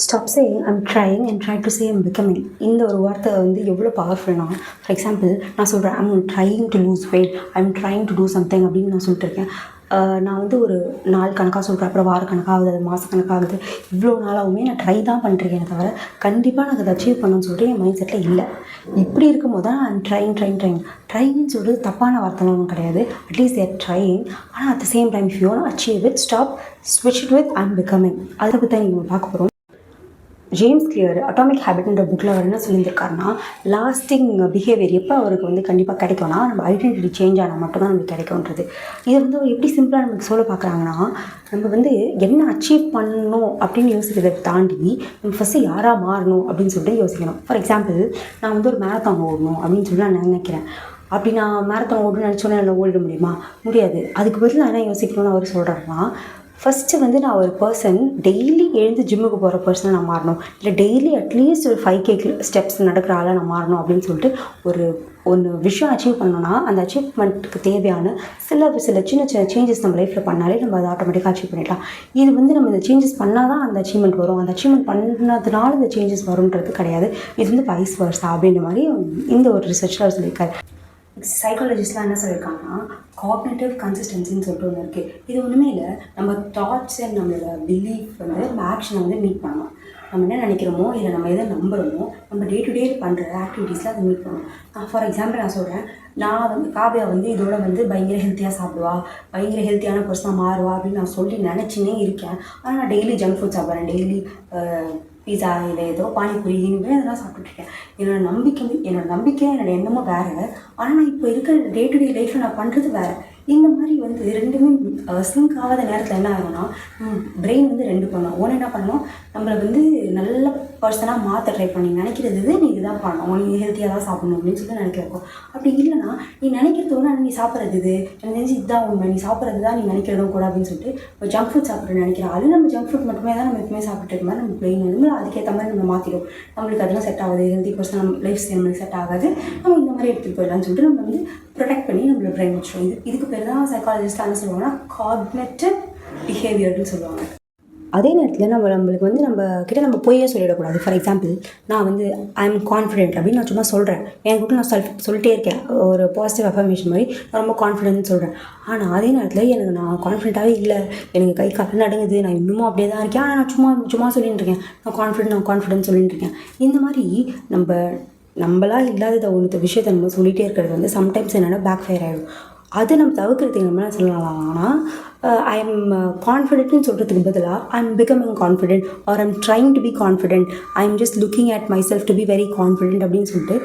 Stop saying I'm trying and try to say I'm becoming. இந்த ஒரு வார்த்தை வந்து எவ்வளோ பவர்ஃபுல்னா, ஃபார் எக்ஸாம்பிள் நான் சொல்கிறேன் I'm trying to lose weight, I'm trying to do something அப்படின்னு நான் சொல்லிட்டு இருக்கேன். நான் வந்து ஒரு நாள் கணக்காக சொல்கிறேன், அப்புறம் வார கணக்காகுது, அது மாத கணக்காகுது. இவ்வளோ நாளாகவுமே நான் ட்ரை தான் பண்ணிருக்கேன் தவிர கண்டிப்பாக நான் அதை அச்சீவ் பண்ணணும்னு சொல்லிட்டு என் மைண்ட் செட்டில் இல்லை. இப்படி இருக்கும் போது தான் ஐம் ட்ரைன்னு சொல்கிறது தப்பான வார்த்தைலாம் ஒன்றும் கிடையாது. அட்லீஸ்ட் தேர் ட்ரையிங். ஆனால் at the same time if you want achieve it, stop ஸ்விட்ச் இட் வித் ஐம் பிகமிங். அதை பற்றி தான் நீங்கள் பார்க்க போகிறோம். ஜேம்ஸ் கிளியர் அட்டாமிக் ஹேபிட்ன்ற புக்கில் அவர் என்ன சொல்லியிருக்காருன்னா, லாஸ்டிங் பிஹேவியர் எப்போ அவருக்கு வந்து கண்டிப்பாக கிடைக்கும்னா, நம்ம ஐடென்டிட்டி சேஞ்ச் ஆனால் மட்டும்தான் நமக்கு கிடைக்கும்ன்றது. இதை வந்து அவர் எப்படி சிம்பிளாக நமக்கு சொல்ல பார்க்குறாங்கன்னா, நம்ம வந்து என்ன அச்சீவ் பண்ணணும் அப்படின்னு யோசிக்கிறதை தாண்டி நம்ம ஃபஸ்ட்டு யாராக மாறணும் அப்படின்னு சொல்லிட்டு யோசிக்கணும். ஃபார் எக்ஸாம்பிள், நான் வந்து ஒரு மேரத்தான் ஓடணும் அப்படின்னு சொல்லி நான் நினைக்கிறேன். அப்படி நான் மேரத்தான் ஓடணும்னு நினச்சோன்னே என்னால் ஓடிட முடியுமா? முடியாது. அதுக்கு பதில் நான் என்ன யோசிக்கணும்னு அவர் சொல்கிறாருன்னா, ஃபஸ்ட்டு வந்து நான் ஒரு பர்சன் டெய்லி எழுந்து ஜிம்முக்கு போகிற பர்சனை நான் மாறணும், இல்லை டெய்லி அட்லீஸ்ட் ஒரு 5K ஸ்டெப்ஸ் நடக்கிற ஆளாக நான் மாறணும் அப்படின்னு சொல்லிட்டு ஒன்று விஷயம் அச்சீவ் பண்ணணும்னா, அந்த அச்சீவ்மெண்ட்டுக்கு தேவையான சில சின்ன சேஞ்சஸ் நம்ம லைஃப்பில் பண்ணாலே நம்ம அதை ஆட்டோமேட்டிக்காக அச்சீவ் பண்ணிடலாம். இது வந்து நம்ம இந்த சேஞ்சஸ் பண்ணால் தான் அந்த அச்சீவ்மெண்ட் வரும், அந்த அச்சீவ்மெண்ட் பண்ணதுனால இந்த சேஞ்சஸ் வரும்ன்றது கிடையாது. இது வந்து வைஸ் வர்ஸா அப்படின்ற மாதிரி இந்த ஒரு ரிசர்ச்சில் அவர் சொல்லியிருக்காரு. சைக்காலஜிஸ்ட்லாம் என்ன சொல்லியிருக்காங்கன்னா, காக்னிட்டிவ் கன்சிஸ்டன்சின்னு சொல்லிட்டு ஒன்று இருக்குது. இது ஒன்றுமே இல்லை, நம்ம தாட்ஸ் அண்ட் நம்மளோட பிலீஃப் வந்து நம்ம ஆக்ஷனை வந்து மீட் பண்ணணும். நம்ம என்ன நினைக்கிறோமோ, இல்லை நம்ம எதை நம்புகிறோமோ, நம்ம டே டு டே பண்ணுற ஆக்டிவிட்டீஸில் அதை மீட் பண்ணணும். ஃபார் எக்ஸாம்பிள் நான் சொல்கிறேன், நான் வந்து காவியா வந்து இதோட வந்து பயங்கர ஹெல்த்தியாக சாப்பிடுவா, பயங்கர ஹெல்த்தியான பர்சனாக மாறுவா அப்படின்னு நான் சொல்லி நினச்சினே இருக்கேன். ஆனால் நான் டெய்லி ஜங்க் ஃபுட் சாப்பிட்றேன், டெய்லி பீஸா இல்லை ஏதோ பானிபூரி இனிமேல் இதெல்லாம் சாப்பிட்டுருக்கேன். என்னோடய நம்பிக்கை என்னோடய எண்ணமும் வேறு. ஆனால் நான் இப்போ இருக்கிற டே டு டே லைஃப்பில் நான் பண்ணுறது வேறு. இந்த மாதிரி வந்து ரெண்டுமே சிங்க் ஆகாத நேரத்தில் என்ன ஆகும்னா, பிரெயின் வந்து ரெண்டு பண்ணும். ஒன்று என்ன பண்ணணும், நம்மளை வந்து நல்ல பர்சனாக மாற்ற ட்ரை பண்ணி நினைக்கிறது நீ இதுதான் பண்ணணும், நீ ஹெல்த்தியாக தான் சாப்பிடணும் அப்படின்னு சொல்லி நினைக்கிறப்போ. அப்படி இல்லைனா நீ நினைக்கிறதோட நீ சாப்பிட்றது எனக்கு தெரிஞ்சு இதுதான் உண்மை, நீ சாப்பிட்றது தான் நீ நினைக்கிறதும் கூட அப்படின்னு சொல்லிட்டு இப்போ ஜங்க் ஃபுட் சாப்பிட்ற நினைக்கிறோம். அது நம்ம ஜங்க் ஃபுட் மட்டுமே தான் நம்ம எப்பவுமே சாப்பிட்டு இருக்க மாதிரி நம்ம பிரெயின் வந்து அதுக்கேற்ற மாதிரி நம்ம மாற்றிடும். நம்மளுக்கு அதெல்லாம் செட் ஆகாது, ஹெல்த்தி பர்சன் நம்ம லைஃப் ஸ்டைல் நம்மளுக்கு செட் ஆகாது, நம்ம இந்த மாதிரி எடுத்துகிட்டு போயிடலாம்னு சொல்லிட்டு நம்ம வந்து ப்ரொடெக்ட் பண்ணி நம்மளோட பிரெயின் வச்சிடும். இதுக்கு பேர் தான் சைக்காலஜிஸ்ட்லாம் என்ன சொல்லுவாங்கன்னா, காக்னிட்டிவ் பிஹேவியர்னு சொல்லுவாங்க. அதே நேரத்தில் நம்மளுக்கு வந்து நம்ம பொய்யே சொல்லிடக்கூடாது. ஃபார் எக்ஸாம்பிள், நான் வந்து ஐ எம் கான்ஃபிடென்ட் அப்படின்னு நான் சும்மா சொல்கிறேன், என்கிட்ட நான் சொல்லிட்டே இருக்கேன், ஒரு பாசிட்டிவ் அஃபர்மேஷன் மாதிரி நான் ரொம்ப கான்ஃபிடென்ட்னு சொல்கிறேன். ஆனால் அதே நேரத்தில் நான் கான்ஃபிடென்ட்டாகவே இல்லை, எனக்கு கை கால் நடுங்குது, நான் இன்னமும் அப்படியே தான் இருக்கேன், ஆனால் நான் சும்மா சொல்லிட்டு இருக்கேன் நான் கான்ஃபிடென்ட் சொல்லிட்டு இருக்கேன். இந்த மாதிரி நம்மளா இல்லாத விஷயத்தை நம்ம சொல்லிகிட்டே இருக்கிறது வந்து சம்டைம்ஸ் என்னென்னா பேக் ஃபயர் ஆகிடும். அதை நம்ம தவிர்க்கிறதுக்கு நம்ம என்ன சொல்லலாம்னா, ஐ எம் கான்ஃபிடென்ட்னு சொல்கிறதுக்கு பதிலாக I am becoming confident or I'm trying to be confident, I am just looking at my self to be very confident அப்படின்னு சொல்லிட்டு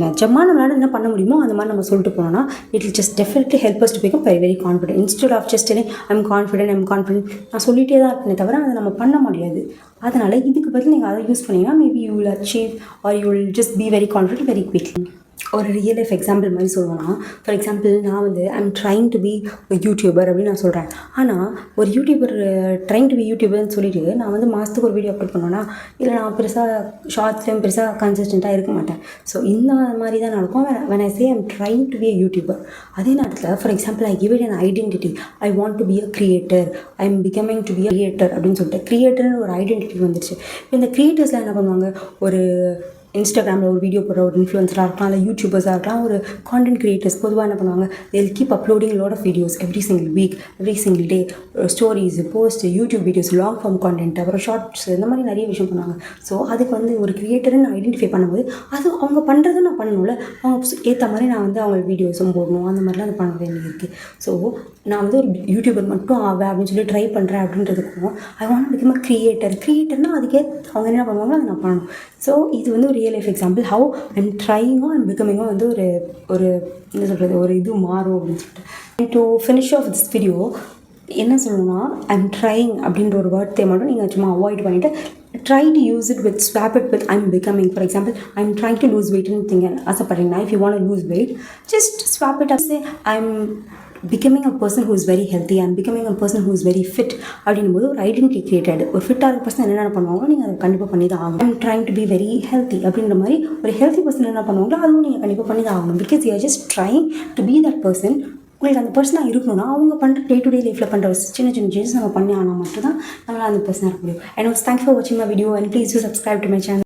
நிஜமாக நம்மளால் என்ன பண்ண முடியுமோ அந்த மாதிரி நம்ம சொல்லிட்டு போனோம்னா, it will just definitely help us to become very very confident. Instead of just I'm confident நான் சொல்லிகிட்டே தான் இருக்கேனே தவிர அதை நம்ம பண்ண முடியாது. அதனால் இதுக்கு பதில் நீங்கள் அதை யூஸ் பண்ணிங்கன்னா maybe you will achieve or you will just be very confident very quickly. ஒரு ரியல் லைஃப் எக்ஸாம்பிள் மாதிரி சொல்லுவேன்னா, ஃபார் எக்ஸாம்பிள், நான் வந்து I'm trying to be YouTuber அப்படின்னு நான் சொல்கிறேன். ஆனால் ஒரு யூடியூபர் ட்ரைங் டு பி யூடியூபர்னு சொல்லிட்டு நான் வந்து மாதத்துக்கு ஒரு வீடியோ அப்லோட் பண்ணோன்னா, இல்லை நான் பெருசாக ஷார்ட்ஸ்லையும் பெருசாக கன்சிஸ்டண்ட்டாக இருக்க மாட்டேன். ஸோ இந்த மாதிரி தான் நடக்கும் when I say I'm trying to be a YouTuber. அதே நேரத்தில் for example, I give it an identity, I want to be a creator, I'm becoming to be a creator அப்படின்னு சொல்லிட்டு கிரியேட்டர்னு ஒரு ஐடென்டிட்டி வந்துடுச்சு. இந்த கிரியேட்டர்ஸ்லாம் என்ன பண்ணுவாங்க, ஒரு இன்ஸ்டாகிராமில் ஒரு வீடியோ போடுற ஒரு இன்ஃப்ளூயன்சராக இருக்கலாம், இல்லை யூடியூபர்ஸாக இருக்கலாம், ஒரு கான்டென்ட் கிரியேட்டர்ஸ் பொதுவாக என்ன பண்ணுவாங்க, they'll keep uploading a lot of videos every single week, every single day, stories, post, YouTube videos, long form content, அப்புறம் ஷார்ட்ஸ், இந்த மாதிரி நிறைய விஷயம் பண்ணுவாங்க. ஸோ அதுக்கு வந்து ஒரு கிரியேட்டர்னு ஐடென்டிஃபை பண்ணும்போது அது அவங்க பண்ணுறதை நான் பண்ணணும்ல, அவங்க ஏற்ற மாதிரி நான் வந்து அவங்க வீடியோஸும் போடணும், அந்த மாதிரிலாம் அது பண்ண வேண்டியது இருக்குது. ஸோ நான் வந்து ஒரு யூடியூபர் மட்டும் ஆவேன் அப்படின்னு சொல்லி ட்ரை பண்ணுறேன் அப்படின்றதுக்கும், I want to become a கிரியேட்டர்னால் அதுக்கே அவங்க என்ன பண்ணுவாங்களோ அதை நான் பண்ணணும். ஸோ இது வந்து ஒரு real life example, how I'm ட்ரைங்கோ ஐம் பிகமிங்கோ வந்து ஒரு என்ன சொல்கிறது, ஒரு இது மாறும் அப்படின்னு சொல்லிட்டு. To finish of this video என்ன சொல்லணும்னா, ஐம் ட்ரைங் அப்படின்ற ஒரு வார்த்தையை மட்டும் நீங்கள் சும்மா அவாய்ட் பண்ணிவிட்டு try to use it with, swap it with I'm becoming. For example, I'm trying to lose weight and think asappadringa, if you want to lose weight, just swap it up, say I'm becoming a person who is very healthy, I'm becoming a person who is very fit அப்படின்னும்போது ஒரு identity created. ஒரு ஃபிட்டாக person என்னென்ன பண்ணுவாங்களோ நீங்கள் அதை கண்டிப்பாக பண்ணி தான் ஆகணும். I'm trying to be very healthy அப்படின்ற மாதிரி ஒரு ஹெல்த்தி பர்சன் என்ன பண்ணுவாங்களோ அதுவும் நீங்கள் கண்டிப்பாக பண்ணி தான் ஆகணும். Because you are just trying to be that person உங்களுக்கு அந்த பர்சனாக இருக்கணும்னா அவங்க பண்ணுற டே டு டே லைஃப்பில் பண்ணுற சின்ன சின்ன சேஞ்சஸ் நம்ம பண்ணி ஆனால் மட்டும்தான் நம்மளால் அந்த பர்சனாக இருக்க முடியும். அண்ட் தேங்க்ஸ் ஃபார் வாட்சிங் my video and please to subscribe to my channel.